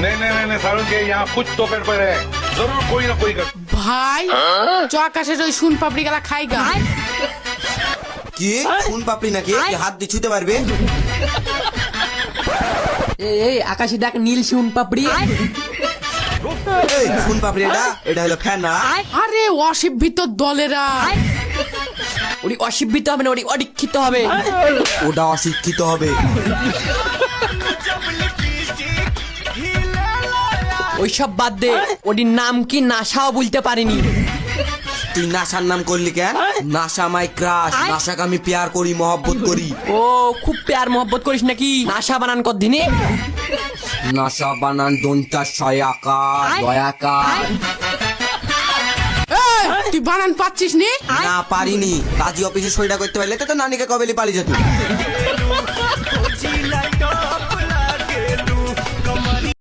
नहीं नहीं नहीं नहीं सारुण के यहाँ कुछ तो गड़बड़ है जरूर कोई ना कोई गड़बड़ ভাই চ আকাশের ওই শুন পাপড়ি গেলা খাইগা। কি কোন পাপড়ি নাকি কি হাত দিয়ে ছুতে পারবে? এই আকাশে দেখ নীল শুন পাপড়ি। এই কোন পাপড়ি এটা হলো ফ্যান না? আরে অশিক্ষিত দলেরা ওরি অশিক্ষিত হবে না, ওরি অদীক্ষিত হবে। ওটা অশিক্ষিত হবে। ওইসব বাদ দে, ওটির নাম কি নাসাও বলতে পারিনি। তুই নাসার নাম করলি কেন? নাসা মাই ক্রাশ, নাসাকে আমি প্যার করি, মহব্বত করি। ও খুব প্যার মহব্বত করিস নাকি? নাসা বানান কর দিনে। নাসা বানান দন্তা সয়াকার দয়াকার। এই, তুই বানান পাচ্ছিস নি? না পারিনি, কাজী অফিসে সইটা করতে পারলে তো নানিকে কবেলি পালিয়ে যেত।